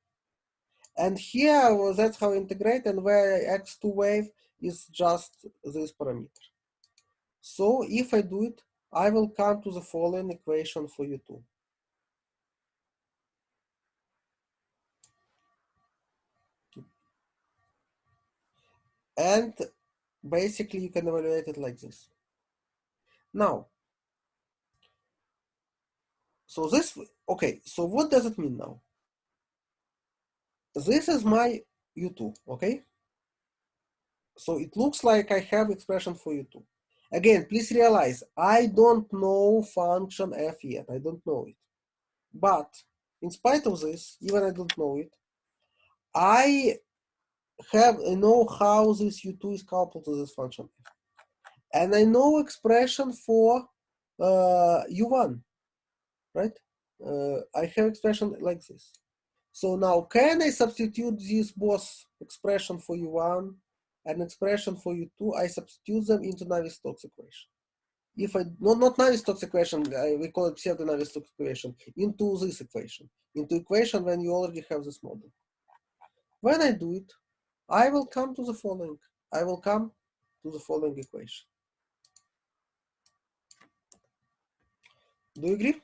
And here, well, that's how I integrate, and where x2 wave is just this parameter. So if I do it, I will come to the following equation for u2. And basically you can evaluate it like this. Now, so this, okay, so what does it mean now? This is my u2, okay? So it looks like I have expression for u2. Again, please realize, I don't know function f yet, I don't know it. But in spite of this, even I don't know it, I know how this u2 is coupled to this function f. And I know expression for u1, right? I have expression like this. So now, can I substitute these both expression for u1 and expression for u2? I substitute them into Navier-Stokes equation. If I not Navier-Stokes equation, we call it pseudo Navier-Stokes equation, into this equation, into equation when you already have this model. When I do it, I will come to the following. I will come to the following equation. Do you agree?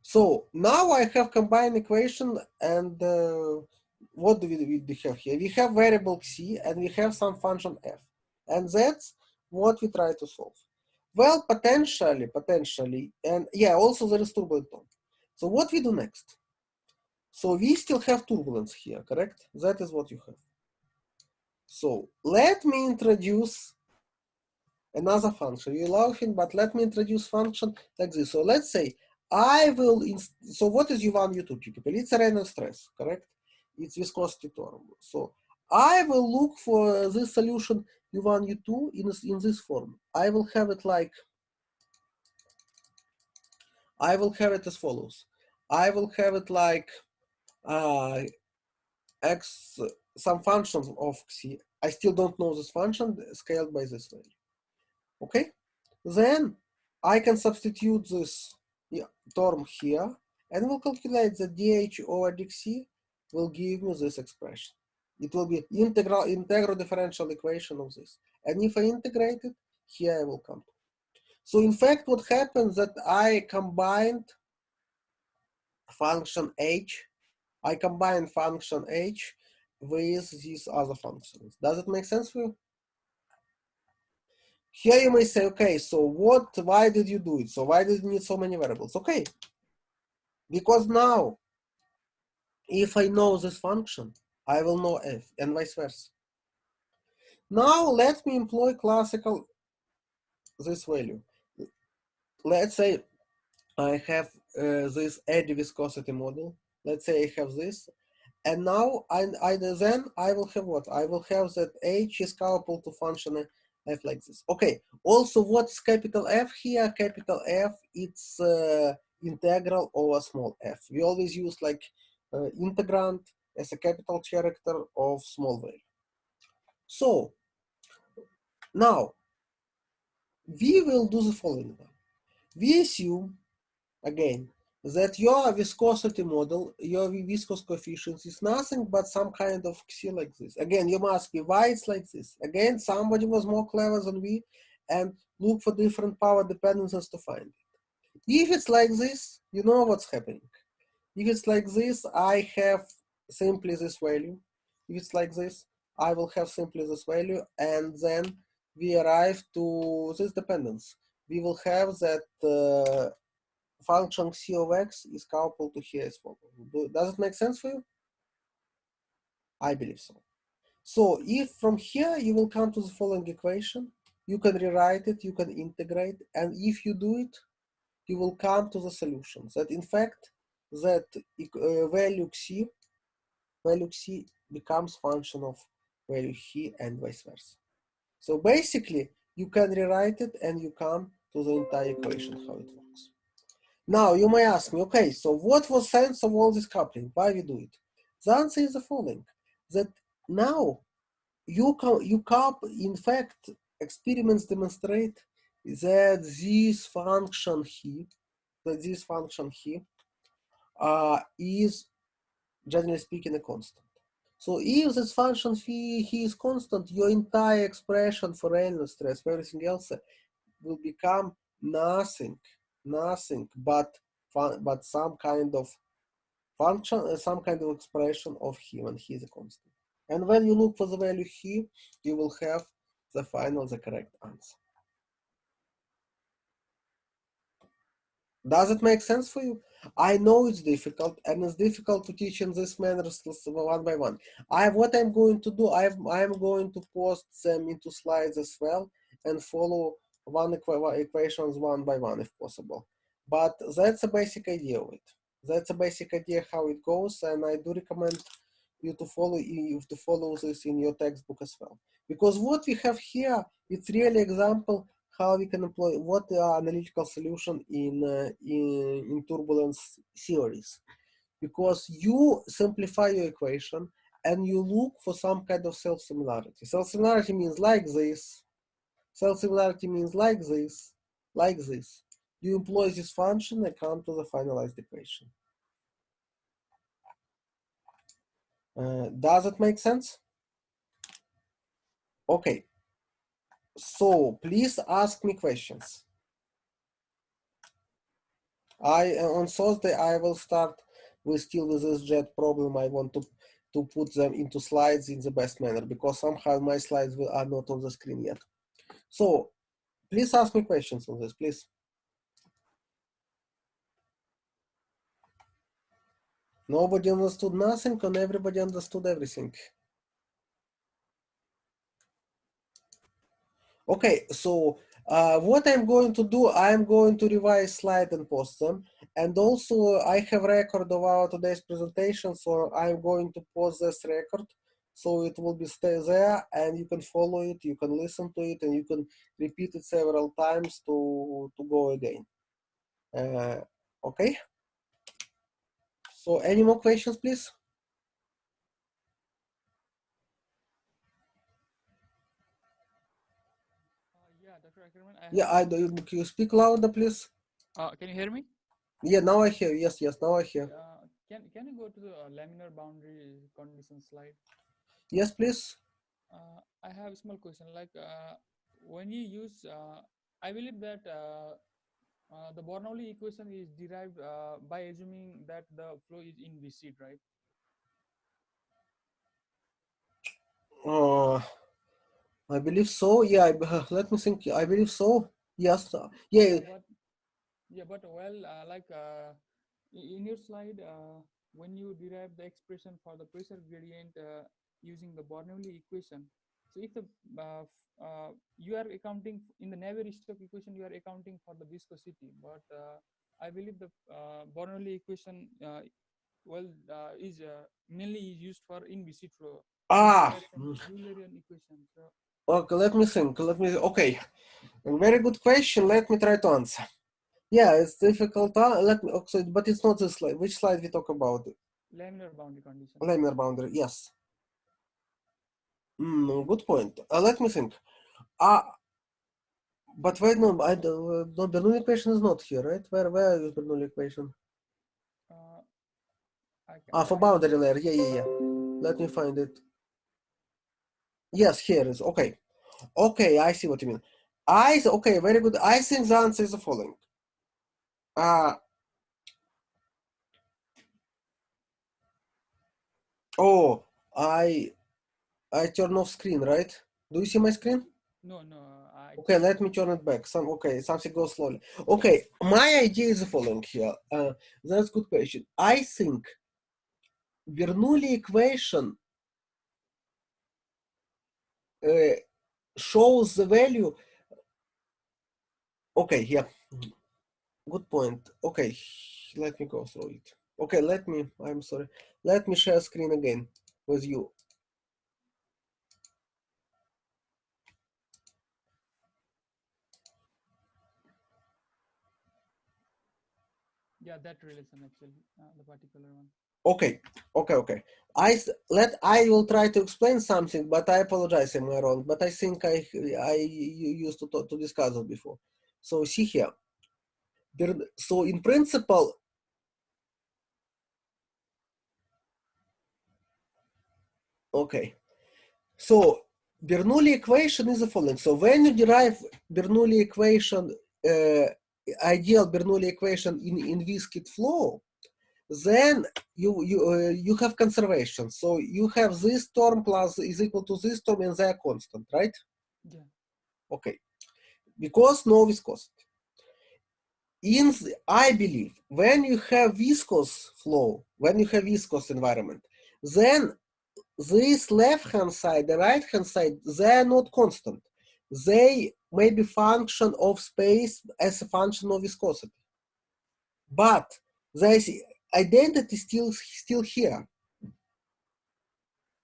So now I have combined equation, and what do we have here? We have variable c and we have some function f, and that's what we try to solve. Well, potentially, and yeah, also there is turbulent tone. So what we do next? So we still have turbulence here, correct? That is what you have. So let me introduce another function. You're laughing, but let me introduce function like this. So let's say I will, so what is U1, U2 typically? It's a Reynolds stress, correct? It's viscosity term. So I will look for this solution U1, U2 in this form. I will have it like, I will have it as follows. I will have it like x, some function of c. I still don't know this function scaled by this value. Okay? Then I can substitute this term here and we'll calculate the dh over dx will give me this expression. It will be integral differential equation of this. And if I integrate it, here I will come. So in fact, what happens that I combined function h, I combine function h with these other functions. Does it make sense for you? Here you may say, okay, so why did you do it? So why did you need so many variables? Okay, because now, if I know this function, I will know f, and vice versa. Now let me employ classical this value. Let's say I have this eddy viscosity model. Let's say I have this. And now then I will have what? I will have that h is coupled to function f like this. Okay, also what's capital F here? Capital F, it's integral over small f. We always use like integrand as a capital character of small value. So now we will do the following. We assume again that your viscosity model, your viscous coefficient is nothing but some kind of xi like this. Again, you must be why it's like this. Again, somebody was more clever than we and look for different power dependencies to find it. If it's like this, you know what's happening. If it's like this, I have simply this value. If it's like this, I will have simply this value, and then we arrive to this dependence. We will have that function c of x is coupled to here as follows. Does it make sense for you? I believe so. So if from here you will come to the following equation, you can rewrite it, you can integrate, and if you do it, you will come to the solution that in fact that value c becomes function of value he and vice versa. So basically you can rewrite it and you come to the entire equation how it works. Now you may ask me, okay, so what was sense of all this coupling? Why we do it? The answer is the following: that now you in fact, experiments demonstrate that this function here, is generally speaking a constant. So if this function phi is constant, your entire expression for Reynolds stress, for everything else, will become nothing but some kind of function, some kind of expression of he when he is a constant. And when you look for the value he, you will have the correct answer. Does it make sense for you? I know it's difficult, and it's difficult to teach in this manner one by one. What I'm going to do, I'm going to post them into slides as well and follow equations one by one if possible. But that's a basic idea of it. That's a basic idea how it goes, and I do recommend you to follow this in your textbook as well. Because what we have here, it's really example how we can employ what are analytical solution in turbulence theories. Because you simplify your equation and you look for some kind of self-similarity. Self-similarity means like this. Self-similarity means like this, like this. You employ this function and come to the finalized equation. Does it make sense? Okay. So please ask me questions. On Thursday I will start with this jet problem. I want to put them into slides in the best manner because somehow my slides are not on the screen yet. So please ask me questions on this, please. Nobody understood nothing and everybody understood everything. Okay, so what I'm going to do, I'm going to revise slide and post them. And also I have record of our today's presentation, so I'm going to post this record. So it will be stay there and you can follow it, you can listen to it, and you can repeat it several times to go again. Okay, so any more questions, please? Yeah, Dr. Ackerman, I Yeah, have can you speak louder, please? can you hear me? Yeah, now I hear. Yes, now I hear. Can you go to the laminar boundary condition slide? Yes, please. I have a small question. Like when you use, I believe that the Bernoulli equation is derived by assuming that the flow is inviscid, right? I believe so. Yeah, let me think. I believe so. Yes. Yeah. But well, in your slide, when you derive the expression for the pressure gradient using the Bernoulli equation, so if the you are accounting in the Navier-Stokes equation, you are accounting for the viscosity, but I believe the Bernoulli equation is mainly used for in vitro. Ah. From the Eulerian equation. So Okay. Let me think. Okay. Very good question. Let me try to answer. Yeah, it's difficult. Let me. Okay, but it's not this slide. Which slide we talk about? laminar boundary condition. Laminar boundary. Yes. Good point. Let me think. But wait, no. No, Bernoulli equation is not here, right? Where is Bernoulli equation? For boundary layer. Yeah. Let me find it. Yes, here is. Okay. Okay, I see what you mean. Okay, very good. I think the answer is the following. Oh, I turn off screen, right? Do you see my screen? No. Okay, let me turn it back. Something goes slowly. Okay, my idea is the following here. That's a good question. I think Bernoulli equation shows the value. Okay, yeah. Good point. Okay, let me go through it. Okay, I'm sorry. Let me share screen again with you. Yeah, that relation actually, the particular one. Okay. I will try to explain something, but I apologize if I'm wrong. But I think I used to discuss it before. So see here. So in principle, okay. So Bernoulli equation is the following. So when you derive Bernoulli equation, ideal Bernoulli equation in viscid flow, then you have conservation. So you have this term plus is equal to this term and they are constant, right? Yeah. Okay. Because no viscosity. I believe when you have viscous flow, when you have viscous environment, then this left-hand side, the right-hand side, they are not constant. They may be function of space as a function of viscosity. But there is identity still here.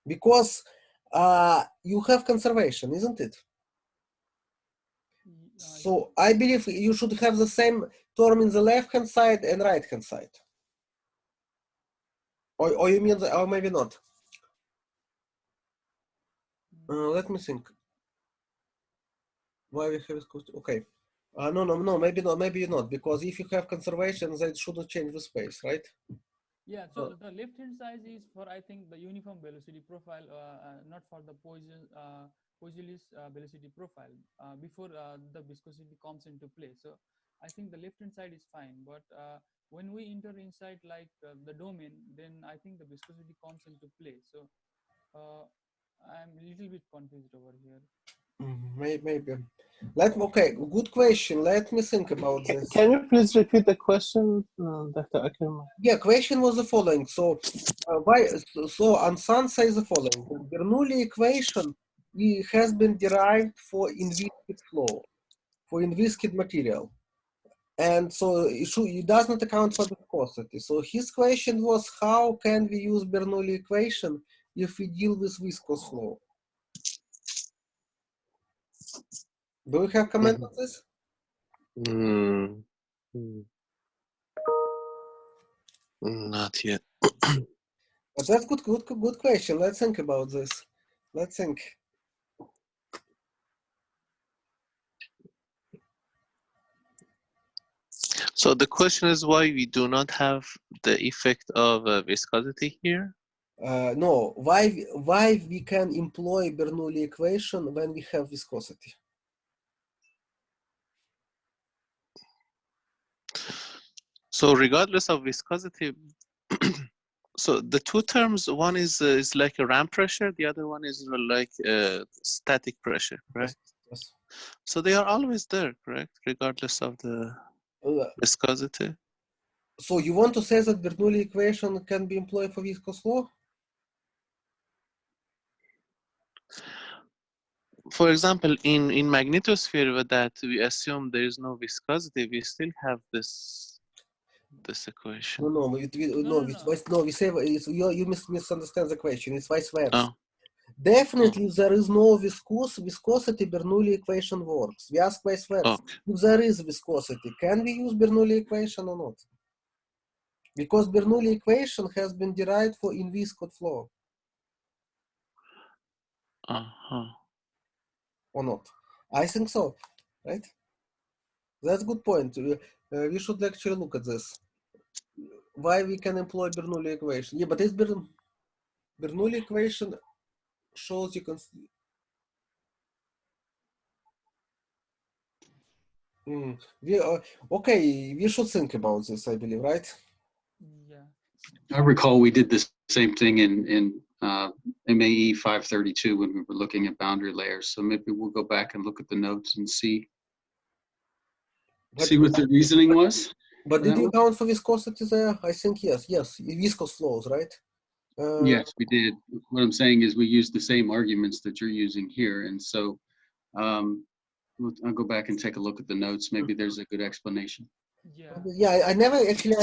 Because you have conservation, isn't it? So I believe you should have the same term in the left-hand side and right-hand side. Or you mean, or maybe not. Let me think. Why we have viscosity? Okay. No, maybe not, because if you have conservation, that shouldn't change the space, right? Yeah, so the left hand side is for, I think, the uniform velocity profile, not for the Poiseuille's velocity profile before the viscosity comes into play. So I think the left hand side is fine, but when we enter inside like the domain, then I think the viscosity comes into play. So I'm a little bit confused over here. Maybe. Okay, good question. Let me think about this. Can you please repeat the question, Dr. Akram? Yeah, question was the following. So, Ansan says the following: the Bernoulli equation has been derived for in-viscid flow, for in-viscid material, and so it does not account for viscosity. So his question was, how can we use Bernoulli equation if we deal with viscous flow? Do you have comment on this? Not yet. But that's good question. Let's think about this. Let's think. So the question is why we do not have the effect of viscosity here? No, why we can employ Bernoulli equation when we have viscosity? So regardless of viscosity, so the two terms, one is like a ram pressure, the other one is like static pressure, right? Yes. So they are always there, correct? Regardless of the viscosity. So you want to say that Bernoulli equation can be employed for viscous flow? For example, in magnetosphere, with that we assume there is no viscosity, we still have this equation. No, we say you misunderstand the question. It's vice versa. Oh. Definitely, there is no viscosity. Bernoulli equation works. We ask vice versa. Okay. If there is viscosity, can we use Bernoulli equation or not? Because Bernoulli equation has been derived for in-viscous flow. Or not? I think so, right? That's a good point. We should actually look at this. Why we can employ Bernoulli equation? Yeah, but it's Bernoulli equation shows you can. Okay, we should think about this, I believe, right? Yeah. I recall we did the same thing in MAE 532 when we were looking at boundary layers. So maybe we'll go back and look at the notes and see what the reasoning was. But did you count for viscosity there? I think yes, viscous flows, right? Yes, we did. What I'm saying is we used the same arguments that you're using here. And so I'll go back and take a look at the notes. Maybe there's a good explanation. Yeah, I never actually,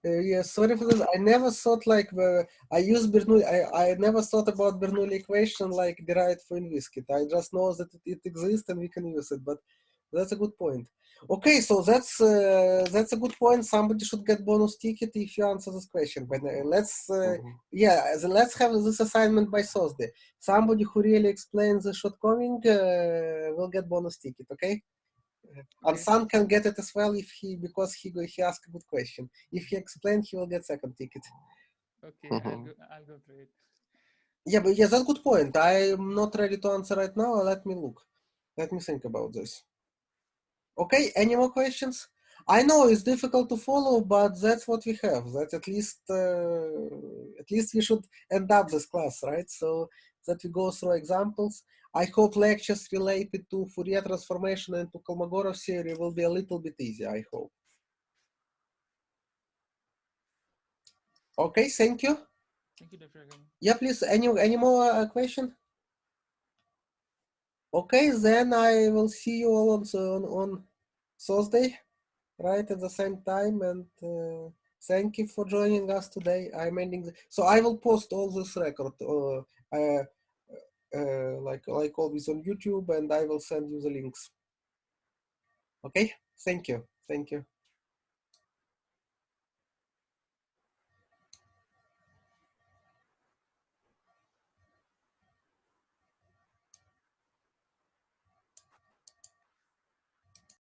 yeah, sorry for this. I never thought like I use Bernoulli. I never thought about Bernoulli equation like derived for in-viscid. I just know that it exists and we can use it. But that's a good point. Okay, so that's a good point. Somebody should get bonus ticket if you answer this question. But let's let's have this assignment by Thursday. Somebody who really explains the shortcoming will get bonus ticket. Okay. And Sam can get it as well because he asked a good question. If he explained, he will get second ticket. Okay, I'll go through it. Yeah, but yes, that's a good point. I'm not ready to answer right now. Let me look. Let me think about this. Okay, any more questions? I know it's difficult to follow, but that's what we have. That at least we should end up this class, right? So that we go through examples. I hope lectures related to Fourier transformation and to Kolmogorov theory will be a little bit easier, I hope. Okay, thank you. Thank you, Dr. Agam. Yeah, please, any more question? Okay, then I will see you all on Thursday, right at the same time, and thank you for joining us today. I'm ending so I will post all this record like always on YouTube, and I will send you the links. Okay, thank you.